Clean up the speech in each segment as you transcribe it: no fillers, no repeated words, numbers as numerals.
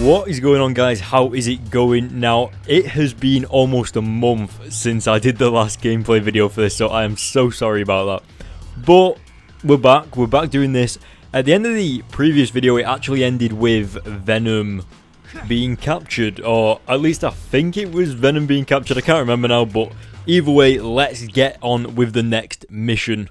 What is going on, guys? How is it going? Now, it has been almost a month since I did the last gameplay video for this, so I am so sorry about that. But we're back doing this. At the end of the previous video, it actually ended with Venom being captured, or at least I think it was Venom being captured. I can't remember now, but either way, let's get on with the next mission.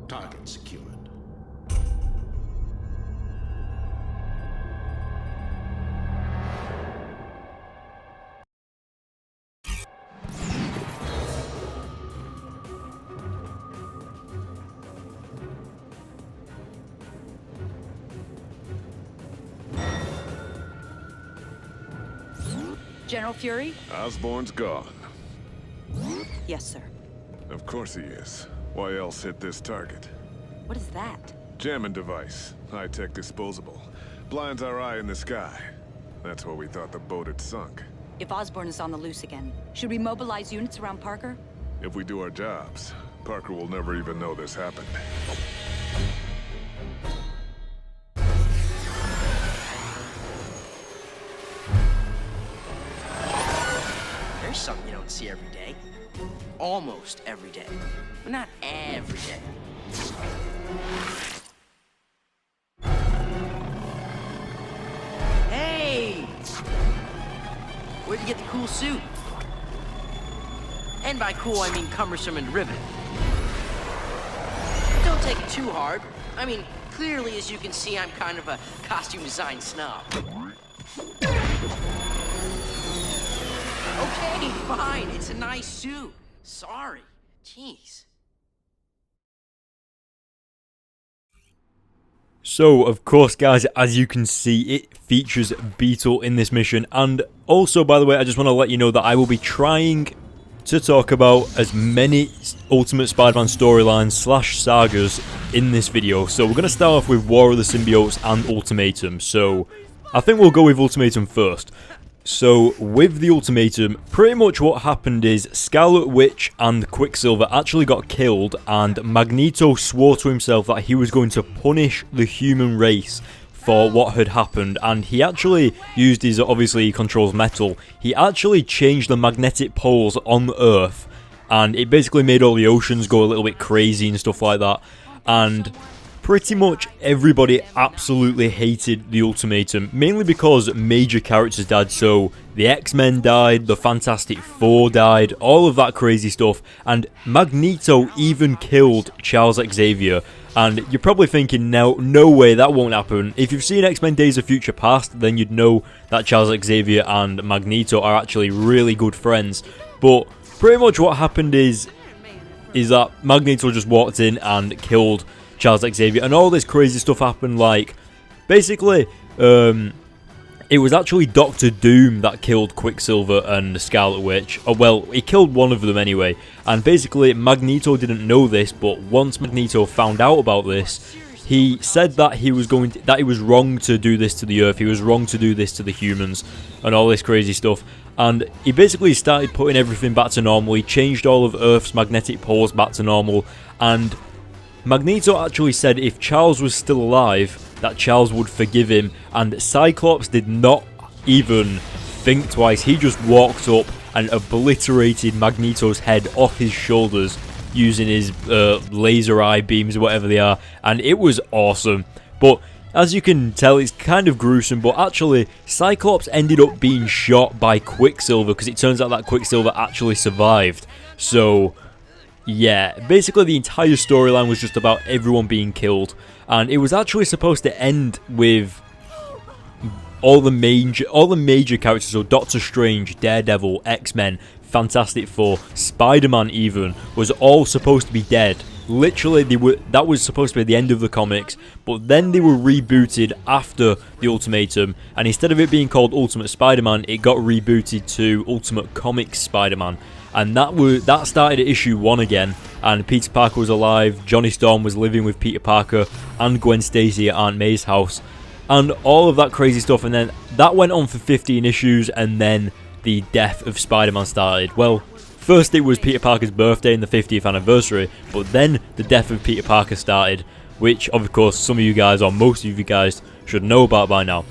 Target secured. General Fury? Osborn's gone. Yes, sir. Of course he is. Why else hit this target? What is that? Jamming device. High-tech disposable. Blinds our eye in the sky. That's where we thought the boat had sunk. If Osborn is on the loose again, should we mobilize units around Parker? If we do our jobs, Parker will never even know this happened. There's something you don't see every day. Almost every day. But not every day. Hey! Where'd you get the cool suit? And by cool, I mean cumbersome and riveting. Don't take it too hard. I mean, clearly, as you can see, I'm kind of a costume design snob. Okay, fine. It's a nice suit. Sorry. Jeez. So, of course, guys, as you can see, it features Beetle in this mission. And also, by the way, I just want to let you know that I will be trying to talk about as many Ultimate Spider-Man storylines / sagas in this video. So, we're going to start off with War of the Symbiotes and Ultimatum. So, I think we'll go with Ultimatum first. So, with the Ultimatum, pretty much what happened is Scarlet Witch and Quicksilver actually got killed, and Magneto swore to himself that he was going to punish the human race for what had happened, and he actually used his, obviously he controls metal, he actually changed the magnetic poles on Earth, and it basically made all the oceans go a little bit crazy and stuff like that, and pretty much everybody absolutely hated the Ultimatum, mainly because major characters died. So the X-Men died, the Fantastic Four died, all of that crazy stuff, and Magneto even killed Charles Xavier. And you're probably thinking, no way, that won't happen. If you've seen X-Men Days of Future Past, then you'd know that Charles Xavier and Magneto are actually really good friends. But pretty much what happened is that Magneto just walked in and killed Charles Xavier, and all this crazy stuff happened. Like, basically, it was actually Doctor Doom that killed Quicksilver and Scarlet Witch. Oh, well, he killed one of them anyway, and basically Magneto didn't know this, but once Magneto found out about this, he said that he was wrong to do this to the Earth, he was wrong to do this to the humans, and all this crazy stuff. And he basically started putting everything back to normal. He changed all of Earth's magnetic poles back to normal, and Magneto actually said if Charles was still alive, that Charles would forgive him, and Cyclops did not even think twice. He just walked up and obliterated Magneto's head off his shoulders using his laser eye beams, whatever they are, and it was awesome. But as you can tell, it's kind of gruesome, but actually Cyclops ended up being shot by Quicksilver, because it turns out that Quicksilver actually survived. So yeah, basically the entire storyline was just about everyone being killed, and it was actually supposed to end with all the major characters, so Doctor Strange, Daredevil, X-Men, Fantastic Four, Spider-Man even, was all supposed to be dead. Literally, that was supposed to be the end of the comics, but then they were rebooted after the Ultimatum, and instead of it being called Ultimate Spider-Man, it got rebooted to Ultimate Comics Spider-Man. And that started at issue 1 again, and Peter Parker was alive, Johnny Storm was living with Peter Parker and Gwen Stacy at Aunt May's house, and all of that crazy stuff, and then that went on for 15 issues, and then the death of Spider-Man started. Well, first it was Peter Parker's birthday and the 50th anniversary, but then the death of Peter Parker started, which of course some of you guys, or most of you guys, should know about by now.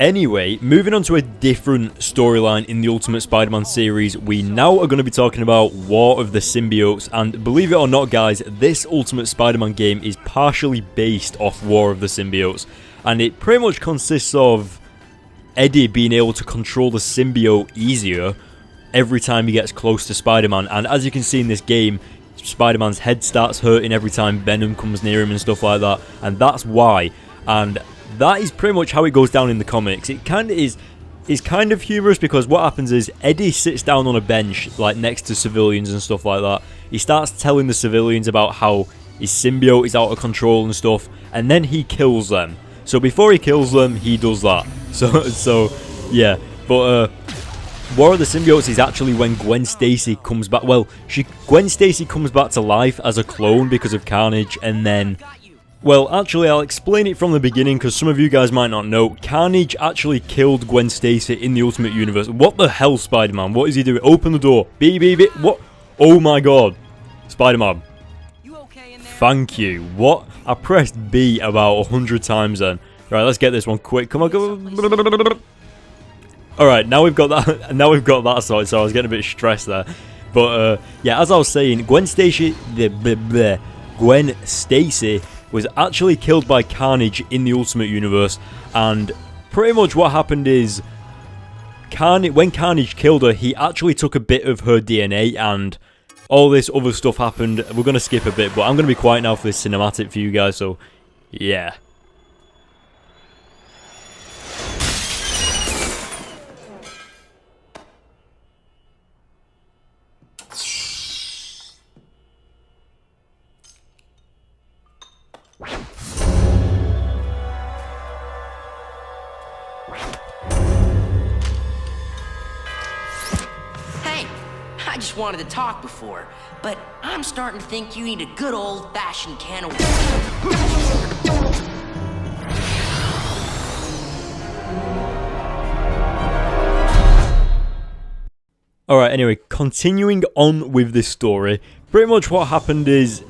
Anyway, moving on to a different storyline in the Ultimate Spider-Man series, we now are going to be talking about War of the Symbiotes, and believe it or not guys, this Ultimate Spider-Man game is partially based off War of the Symbiotes, and it pretty much consists of Eddie being able to control the symbiote easier every time he gets close to Spider-Man, and as you can see in this game, Spider-Man's head starts hurting every time Venom comes near him and stuff like that, and that's why, and that is pretty much how it goes down in the comics. It kind of is kind of humorous because what happens is Eddie sits down on a bench like next to civilians and stuff like that. He starts telling the civilians about how his symbiote is out of control and stuff, and then he kills them. So before he kills them, he does that. So yeah, but War of the Symbiotes is actually when Gwen Stacy comes back. Well, Gwen Stacy comes back to life as a clone because of Carnage, and then, well, actually, I'll explain it from the beginning because some of you guys might not know. Carnage actually killed Gwen Stacy in the Ultimate Universe. What the hell, Spider-Man? What is he doing? Open the door. Beep, beep, beep. What? Oh my god. Spider-Man. Thank you. What? I pressed B about 100 times then. Right, let's get this one quick. Come on, go. Alright, now we've got that. Now we've got that sorted, so I was getting a bit stressed there. But, yeah, as I was saying, Gwen Stacy was actually killed by Carnage in the Ultimate Universe, and pretty much what happened is when Carnage killed her, he actually took a bit of her DNA, and all this other stuff happened. We're going to skip a bit, but I'm going to be quiet now for this cinematic for you guys, so yeah. I just wanted to talk before, but I'm starting to think you need a good old-fashioned can of Alright, anyway, continuing on with this story, pretty much what happened is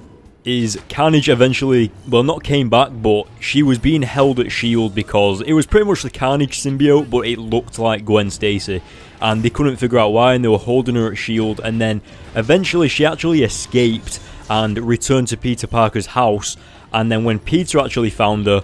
Carnage eventually, well, not came back, but she was being held at S.H.I.E.L.D. because it was pretty much the Carnage symbiote, but it looked like Gwen Stacy, and they couldn't figure out why, and they were holding her at S.H.I.E.L.D., and then eventually she actually escaped and returned to Peter Parker's house, and then when Peter actually found her,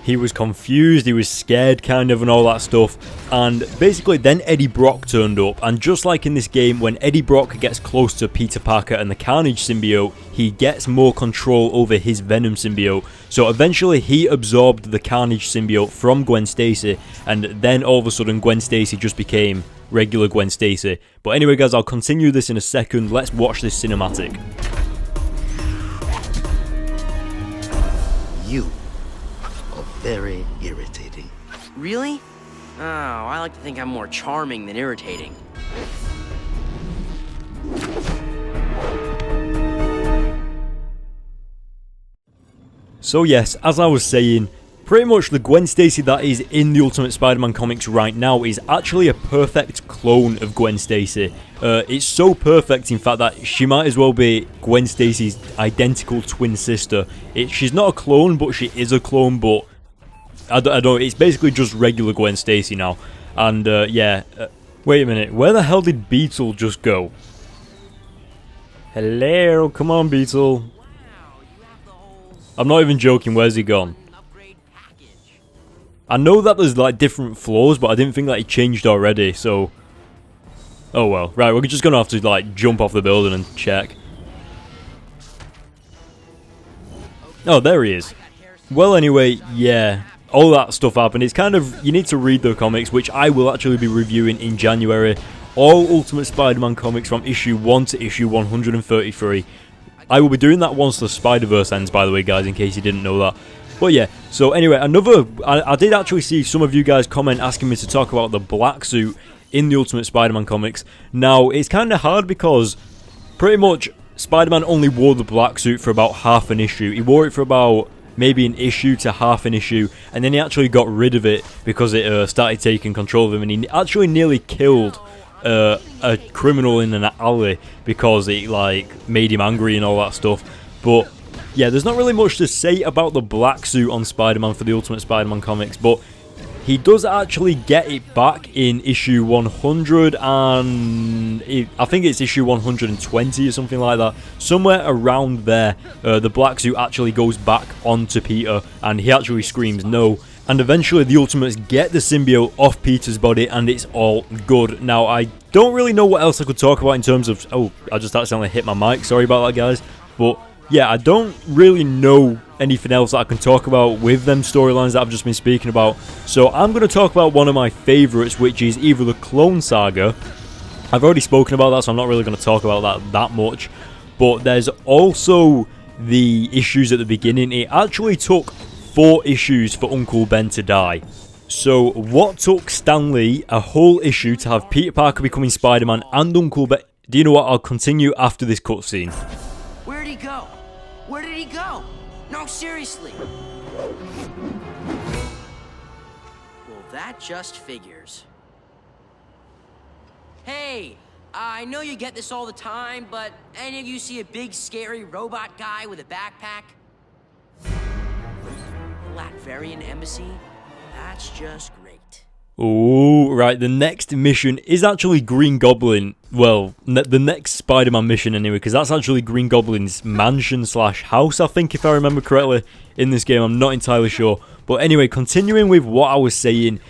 he was confused, he was scared kind of and all that stuff, and basically then Eddie Brock turned up, and just like in this game, when Eddie Brock gets close to Peter Parker and the Carnage symbiote, he gets more control over his Venom symbiote, so eventually he absorbed the Carnage symbiote from Gwen Stacy, and then all of a sudden Gwen Stacy just became regular Gwen Stacy. But anyway guys, I'll continue this in a second, let's watch this cinematic. You are very irritating. Really? Oh, I like to think I'm more charming than irritating. So yes, as I was saying, pretty much the Gwen Stacy that is in the Ultimate Spider-Man comics right now is actually a perfect clone of Gwen Stacy. It's so perfect, in fact, that she might as well be Gwen Stacy's identical twin sister. She's not a clone, but she is a clone, but I don't, it's basically just regular Gwen Stacy now. And yeah, wait a minute, where the hell did Beetle just go? Hello, come on Beetle. I'm not even joking, where's he gone? I know that there's like different floors, but I didn't think that he changed already, so... Oh well, right, we're just gonna have to like jump off the building and check. Oh, there he is. Well anyway, yeah, all that stuff happened. It's kind of, you need to read the comics, which I will actually be reviewing in January. All Ultimate Spider-Man comics from issue 1 to issue 133. I will be doing that once the Spider-Verse ends, by the way, guys, in case you didn't know that. But yeah, so anyway, I did actually see some of you guys comment asking me to talk about the black suit in the Ultimate Spider-Man comics. Now, it's kind of hard because pretty much Spider-Man only wore the black suit for about half an issue. He wore it for about maybe an issue to half an issue, and then he actually got rid of it because it started taking control of him, and he actually nearly killed a criminal in an alley because it like made him angry and all that stuff. But yeah, there's not really much to say about the black suit on Spider-Man for the Ultimate Spider-Man comics, but he does actually get it back in issue 100 and I think it's issue 120 or something like that. Somewhere around there, the black suit actually goes back onto Peter and he actually screams no. And eventually the Ultimates get the symbiote off Peter's body and it's all good. Now, I don't really know what else I could talk about in terms of... Oh, I just accidentally hit my mic. Sorry about that, guys. But yeah, I don't really know anything else that I can talk about with them storylines that I've just been speaking about. So I'm going to talk about one of my favourites, which is either the Clone Saga. I've already spoken about that, so I'm not really going to talk about that much. But there's also the issues at the beginning. It actually took 4 issues for Uncle Ben to die. So what took Stan Lee a whole issue to have Peter Parker becoming Spider-Man and Uncle Ben... Do you know what? I'll continue after this cutscene. Where'd he go? Where did he go? No, seriously. Well, that just figures. Hey, I know you get this all the time, but any of you see a big, scary robot guy with a backpack? Latverian Embassy? That's just great. Oh, right, the next mission is actually Green Goblin. Well, the next Spider-Man mission anyway, because that's actually Green Goblin's mansion/house, I think, if I remember correctly, in this game. I'm not entirely sure. But anyway, continuing with what I was saying,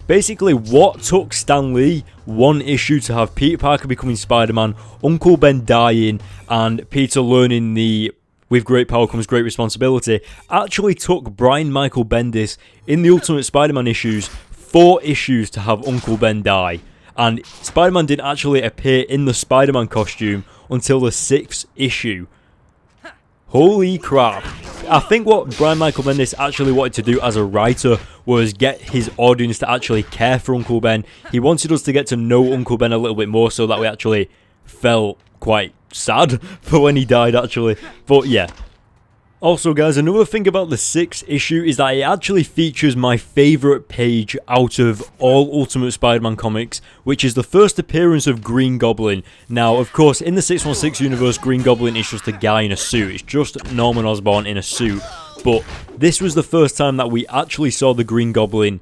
basically what took Stan Lee 1 issue to have Peter Parker becoming Spider-Man, Uncle Ben dying, and Peter learning the... with great power comes great responsibility, actually took Brian Michael Bendis in the Ultimate Spider-Man issues 4 issues to have Uncle Ben die. And Spider-Man didn't actually appear in the Spider-Man costume until the 6th issue. Holy crap. I think what Brian Michael Bendis actually wanted to do as a writer was get his audience to actually care for Uncle Ben. He wanted us to get to know Uncle Ben a little bit more so that we actually felt quite sad for when he died, actually. But yeah. Also, guys, another thing about the 6th issue is that it actually features my favourite page out of all Ultimate Spider-Man comics, which is the first appearance of Green Goblin. Now, of course, in the 616 universe, Green Goblin is just a guy in a suit. It's just Norman Osborn in a suit. But this was the first time that we actually saw the Green Goblin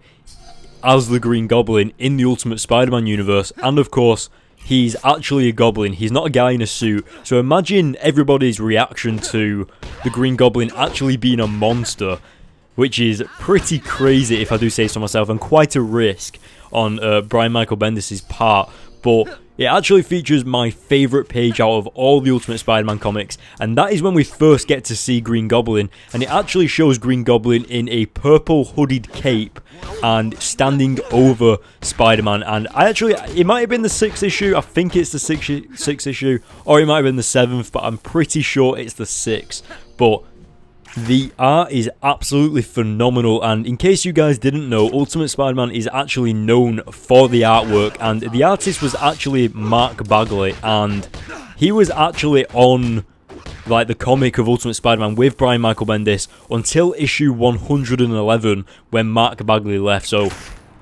as the Green Goblin in the Ultimate Spider-Man universe. And, of course, he's actually a goblin. He's not a guy in a suit. So imagine everybody's reaction to the Green Goblin actually being a monster, which is pretty crazy if I do say so myself, and quite a risk on Brian Michael Bendis' part. But it actually features my favourite page out of all the Ultimate Spider-Man comics, and that is when we first get to see Green Goblin, and it actually shows Green Goblin in a purple hooded cape and standing over Spider-Man. And it might have been the 6th issue, I think it's the 6th issue, or it might have been the 7th, but I'm pretty sure it's the 6th. But the art is absolutely phenomenal, and in case you guys didn't know, Ultimate Spider-Man is actually known for the artwork, and the artist was actually Mark Bagley, and he was actually on like the comic of Ultimate Spider-Man with Brian Michael Bendis until issue 111 when Mark Bagley left. So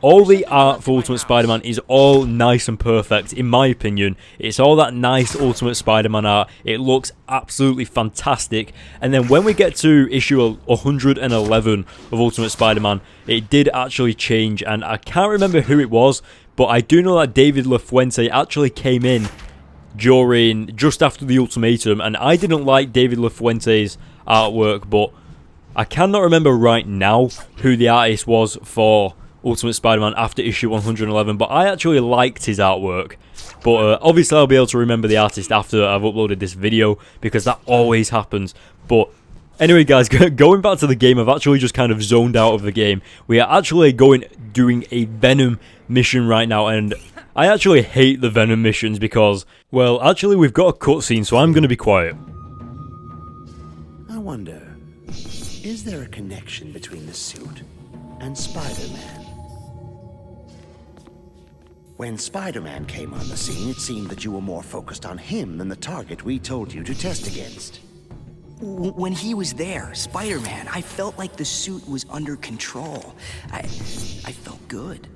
all the art for Ultimate Spider-Man is all nice and perfect, in my opinion. It's all that nice Ultimate Spider-Man art. It looks absolutely fantastic. And then when we get to issue 111 of Ultimate Spider-Man, it did actually change. And I can't remember who it was, but I do know that David LaFuente actually came in just after the Ultimatum. And I didn't like David LaFuente's artwork, but I cannot remember right now who the artist was for Ultimate Spider-Man after issue 111, but I actually liked his artwork. But obviously I'll be able to remember the artist after I've uploaded this video, because that always happens. But Anyway guys, going back to the game, I've actually just kind of zoned out of the game. We are actually doing a Venom mission right now, and I actually hate the Venom missions because, well, actually we've got a cutscene, so I'm going to be quiet. I wonder, is there a connection between the suit and Spider-Man? When Spider-Man came on the scene, it seemed that you were more focused on him than the target we told you to test against. When he was there, Spider-Man, I felt like the suit was under control. I felt good.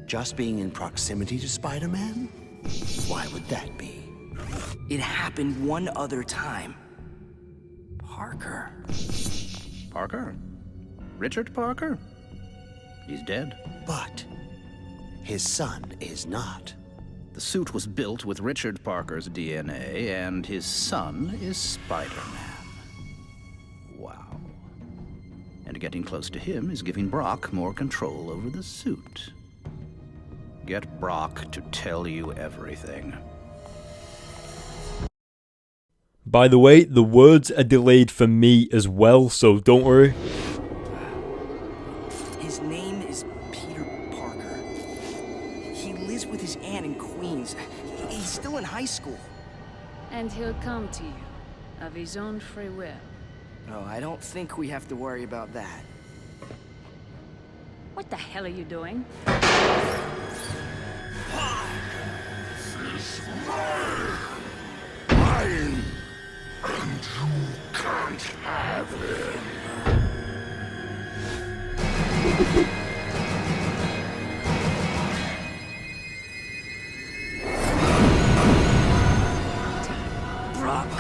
Just being in proximity to Spider-Man? Why would that be? It happened one other time. Parker. Parker? Richard Parker? He's dead. But his son is not. The suit was built with Richard Parker's DNA, and his son is Spider-Man. Wow. And getting close to him is giving Brock more control over the suit. Get Brock to tell you everything. By the way, the words are delayed for me as well, so don't worry. His name is Peter Parker. He lives with his aunt in Queens. He's still in high school. And he'll come to you, of his own free will. No, I don't think we have to worry about that. What the hell are you doing? Mine, and you can't have him. Brock!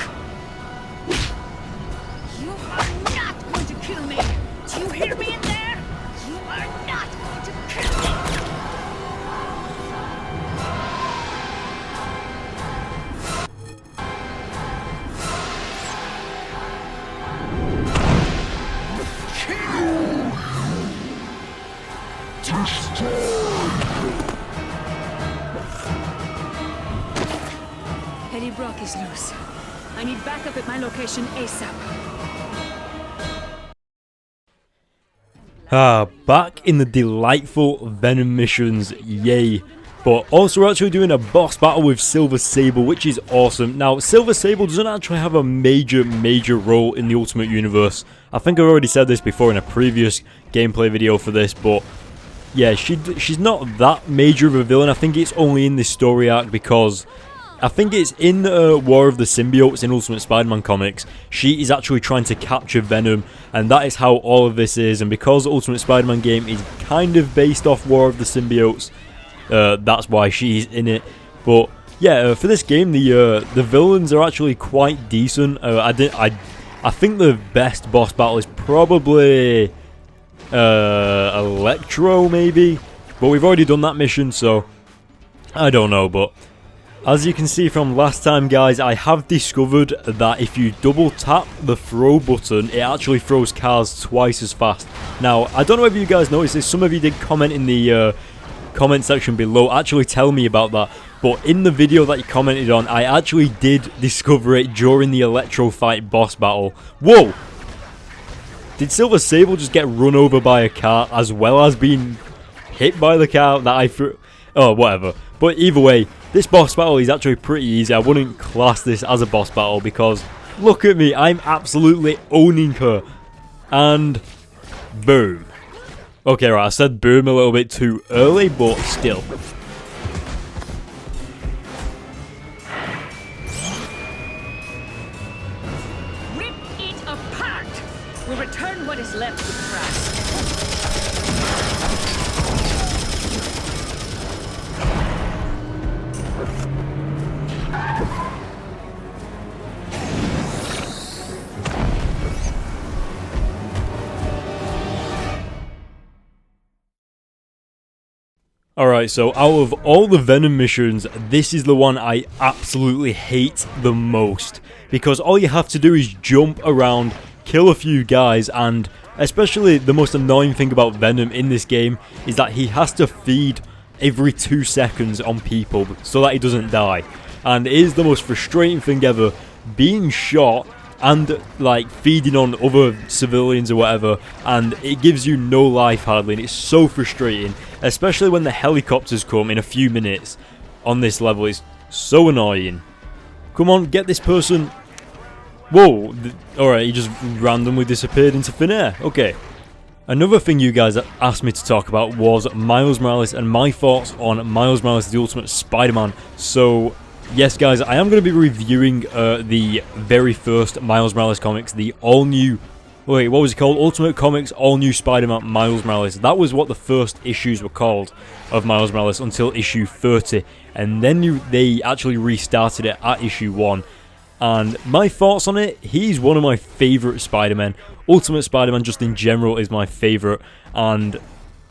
You are not going to kill me! Do you hear me in there? You are not going to kill me! Eddie Brock is loose. I need backup at my location ASAP. Back in the delightful Venom missions, yay. But also we're actually doing a boss battle with Silver Sable, which is awesome. Now, Silver Sable doesn't actually have a major role in the Ultimate Universe. I think I've already said this before in a previous gameplay video for this, but yeah, she's not that major of a villain. I think it's only in this story arc because I think it's in War of the Symbiotes in Ultimate Spider-Man comics. She is actually trying to capture Venom, and that is how all of this is. And because the Ultimate Spider-Man game is kind of based off War of the Symbiotes, that's why she's in it. But yeah, for this game, the villains are actually quite decent. I think the best boss battle is probably Electro, maybe. But we've already done that mission, so I don't know. But as you can see from last time, guys, I have discovered that if you double tap the throw button, it actually throws cars twice as fast. Now, I don't know if you guys noticed this. Some of you did comment in the comment section below, actually tell me about that. But in the video that you commented on, I actually did discover it during the Electro Fight boss battle. Whoa! Did Silver Sable just get run over by a car as well as being hit by the car that I threw? Oh, whatever. But either way, this boss battle is actually pretty easy. I wouldn't class this as a boss battle because look at me, I'm absolutely owning her. And boom. Okay, right, I said boom a little bit too early, but still. Rip it apart! We'll return what is left to Crash. Alright, so out of all the Venom missions, this is the one I absolutely hate the most. Because all you have to do is jump around, kill a few guys, and especially the most annoying thing about Venom in this game is that he has to feed every 2 seconds on people so that he doesn't die. And it is the most frustrating thing ever, being shot and like feeding on other civilians or whatever, and it gives you no life hardly, and it's so frustrating, especially when the helicopters come in a few minutes on this level. It's so annoying. Come on, get this person. Whoa, alright, he just randomly disappeared into thin air. Okay. Another thing you guys asked me to talk about was Miles Morales and my thoughts on Miles Morales The Ultimate Spider-Man. So, yes guys, I am going to be reviewing the very first Miles Morales comics, the all-new... Wait, what was it called? Ultimate Comics All-New Spider-Man Miles Morales. That was what the first issues were called of Miles Morales until issue 30. And then they actually restarted it at issue 1. And my thoughts on it, he's one of my favourite Spider-Men. Ultimate Spider-Man just in general is my favourite, and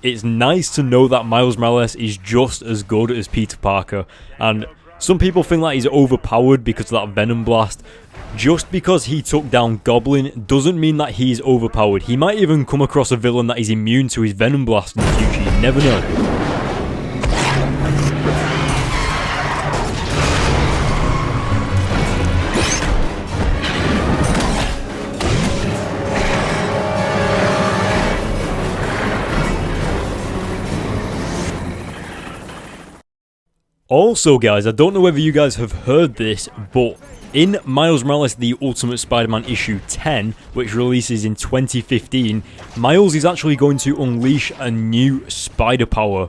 it's nice to know that Miles Morales is just as good as Peter Parker. And some people think that he's overpowered because of that Venom blast. Just because he took down Goblin doesn't mean that he's overpowered. He might even come across a villain that is immune to his Venom blast in the future, you never know. Also guys, I don't know whether you guys have heard this, but in Miles Morales The Ultimate Spider-Man issue 10, which releases in 2015, Miles is actually going to unleash a new spider power.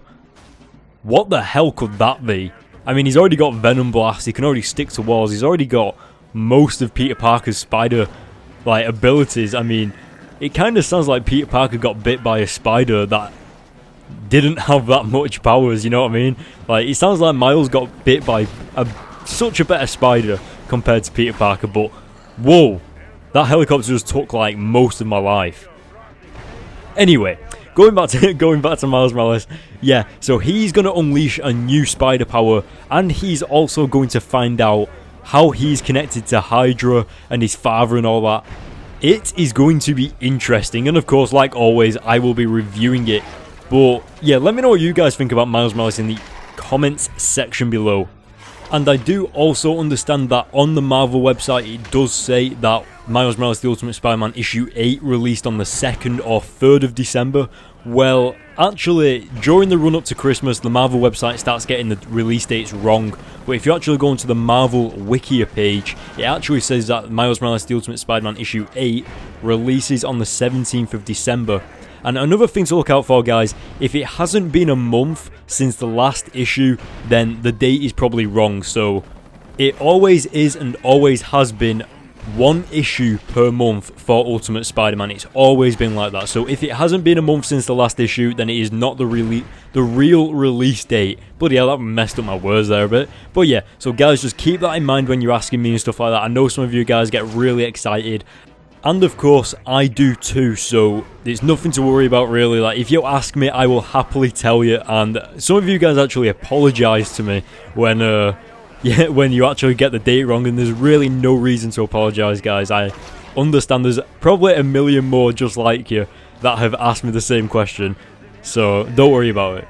What the hell could that be? I mean, he's already got Venom Blast, he can already stick to walls, he's already got most of Peter Parker's spider abilities. I mean, it kind of sounds like Peter Parker got bit by a spider that didn't have that much powers, you know what I mean? Like, it sounds like Miles got bit by such a better spider compared to Peter Parker, but whoa, that helicopter just took like most of my life. Anyway, going back to Miles Morales, yeah, so he's gonna unleash a new spider power, and he's also going to find out how he's connected to Hydra and his father and all that. It is going to be interesting, and of course, like always, I will be reviewing it. But yeah, let me know what you guys think about Miles Morales in the comments section below. And I do also understand that on the Marvel website it does say that Miles Morales The Ultimate Spider-Man issue 8 released on the 2nd or 3rd of December. Well, actually, during the run up to Christmas, the Marvel website starts getting the release dates wrong. But if you actually go into the Marvel Wikia page, it actually says that Miles Morales The Ultimate Spider-Man issue 8 releases on the 17th of December. And another thing to look out for, guys, if it hasn't been a month since the last issue, then the date is probably wrong. So it always is and always has been one issue per month for Ultimate Spider-Man. It's always been like that. So if it hasn't been a month since the last issue, then it is not the real release date. Bloody hell, that messed up my words there a bit. But yeah, so guys, just keep that in mind when you're asking me and stuff like that. I know some of you guys get really excited. And of course, I do too, so there's nothing to worry about really. Like, if you ask me, I will happily tell you. And some of you guys actually apologise to me when when you actually get the date wrong, and there's really no reason to apologise, guys. I understand there's probably a million more just like you that have asked me the same question, so don't worry about it.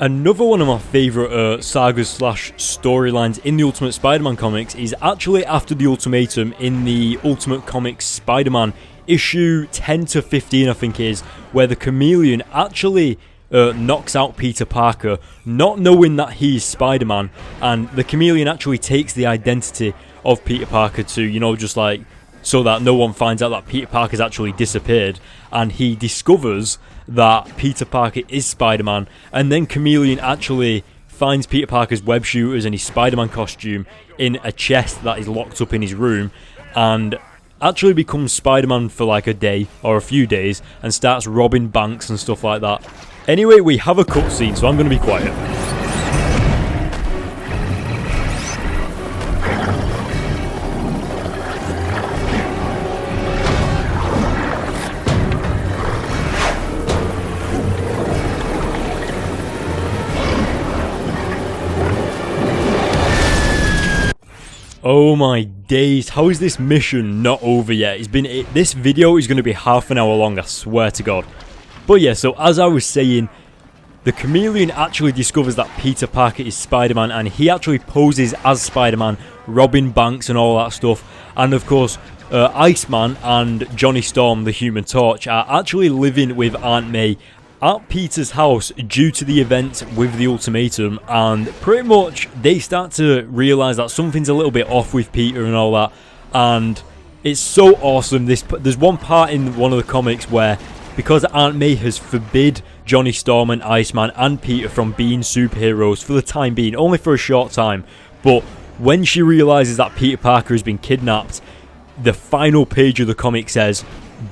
Another one of my favourite sagas slash storylines in the Ultimate Spider-Man comics is actually after the Ultimatum in the Ultimate Comics Spider-Man issue 10 to 15, I think it is, where the Chameleon actually knocks out Peter Parker, not knowing that he's Spider-Man, and the Chameleon actually takes the identity of Peter Parker to, you know, just like, so that no one finds out that Peter Parker's actually disappeared, and he discovers that Peter Parker is Spider-Man, and then Chameleon actually finds Peter Parker's web shooters and his Spider-Man costume in a chest that is locked up in his room, and actually becomes Spider-Man for like a day or a few days and starts robbing banks and stuff like that. Anyway, we have a cutscene, so I'm going to be quiet. Oh my days, how is this mission not over yet? This video is going to be half an hour long, I swear to God. But yeah, so as I was saying, the Chameleon actually discovers that Peter Parker is Spider-Man, and he actually poses as Spider-Man, robbing banks and all that stuff. And of course, Iceman and Johnny Storm, the Human Torch, are actually living with Aunt May at Peter's house due to the event with the Ultimatum, and pretty much they start to realise that something's a little bit off with Peter and all that, and it's so awesome. There's one part in one of the comics where, because Aunt May has forbid Johnny Storm and Iceman and Peter from being superheroes for the time being, only for a short time, but when she realises that Peter Parker has been kidnapped, the final page of the comic says,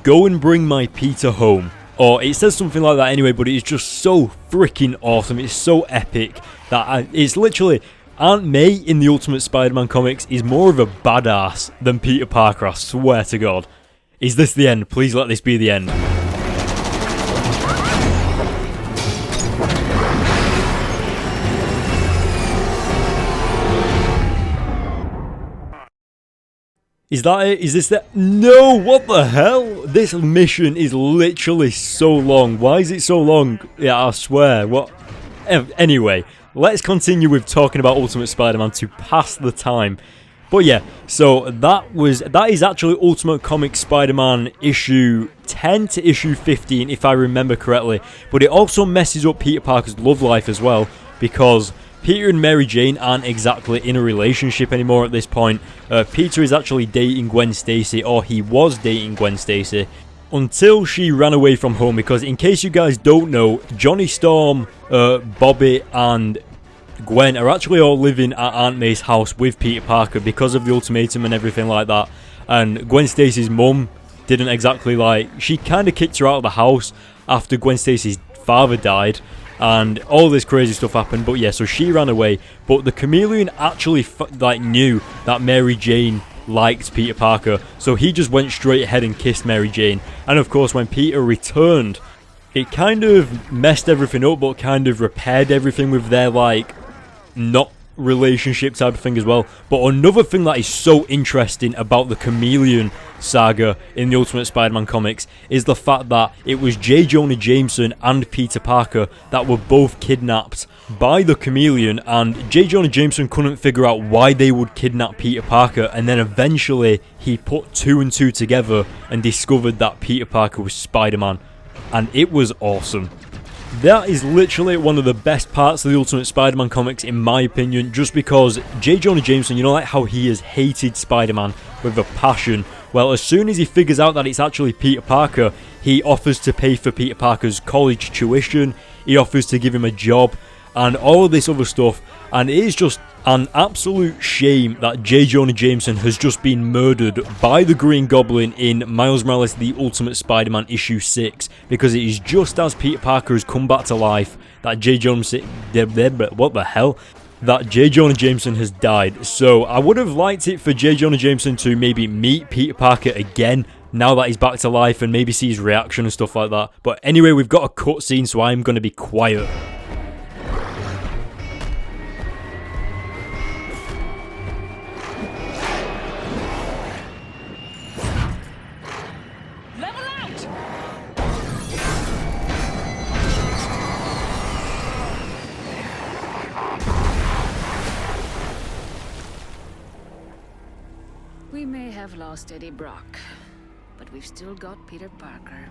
"Go and bring my Peter home." Or it says something like that anyway, but it's just so freaking awesome. It's so epic that it's literally, Aunt May in the Ultimate Spider-Man comics is more of a badass than Peter Parker, I swear to God. Is this the end? Please let this be the end. Is that it? Is this the... No! What the hell? This mission is literally so long. Why is it so long? Yeah, I swear. What? Anyway, let's continue with talking about Ultimate Spider-Man to pass the time. But yeah, so that is actually Ultimate Comics Spider-Man issue 10 to issue 15, if I remember correctly. But it also messes up Peter Parker's love life as well, because Peter and Mary Jane aren't exactly in a relationship anymore at this point. Peter is actually dating Gwen Stacy, or he was dating Gwen Stacy, until she ran away from home, because in case you guys don't know, Johnny Storm, Bobby and Gwen are actually all living at Aunt May's house with Peter Parker because of the Ultimatum and everything like that. And Gwen Stacy's mum didn't exactly she kind of kicked her out of the house after Gwen Stacy's father died, and all this crazy stuff happened. But yeah, so she ran away, but the Chameleon actually knew that Mary Jane liked Peter Parker, so he just went straight ahead and kissed Mary Jane. And of course, when Peter returned, it kind of messed everything up, but kind of repaired everything with their not relationship type of thing as well. But another thing that is so interesting about the Chameleon saga in the Ultimate Spider-Man comics is the fact that it was J. Jonah Jameson and Peter Parker that were both kidnapped by the Chameleon, and J. Jonah Jameson couldn't figure out why they would kidnap Peter Parker, and then eventually he put two and two together and discovered that Peter Parker was Spider-Man, and it was awesome. That is literally one of the best parts of the Ultimate Spider-Man comics, in my opinion, just because J. Jonah Jameson, you know, how he has hated Spider-Man with a passion. Well, as soon as he figures out that it's actually Peter Parker, he offers to pay for Peter Parker's college tuition, he offers to give him a job, and all of this other stuff. And it is just an absolute shame that J. Jonah Jameson has just been murdered by the Green Goblin in Miles Morales The Ultimate Spider-Man issue 6, because it is just as Peter Parker has come back to life that J. Jonah Jameson has died. So I would have liked it for J. Jonah Jameson to maybe meet Peter Parker again now that he's back to life, and maybe see his reaction and stuff like that. But anyway, we've got a cutscene, so I'm going to be quiet. We may have lost Eddie Brock, but we've still got Peter Parker.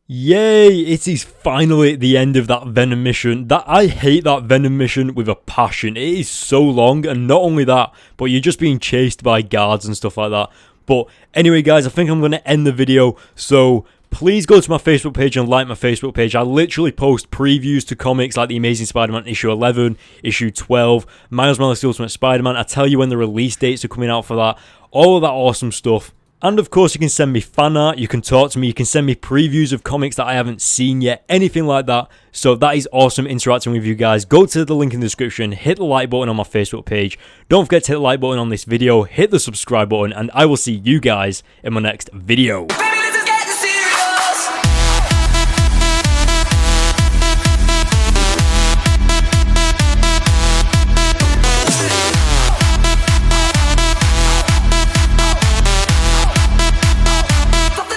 Yay! It is finally the end of that Venom mission. I hate that Venom mission with a passion. It is so long, and not only that, but you're just being chased by guards and stuff like that. But anyway, guys, I think I'm going to end the video, so please go to my Facebook page and like my Facebook page. I literally post previews to comics like The Amazing Spider-Man issue 11, issue 12, Miles Morales The Ultimate Spider-Man. I tell you when the release dates are coming out for that, all of that awesome stuff. And of course, you can send me fan art, you can talk to me, you can send me previews of comics that I haven't seen yet, anything like that. So that is awesome interacting with you guys. Go to the link in the description, hit the like button on my Facebook page. Don't forget to hit the like button on this video, hit the subscribe button, and I will see you guys in my next video.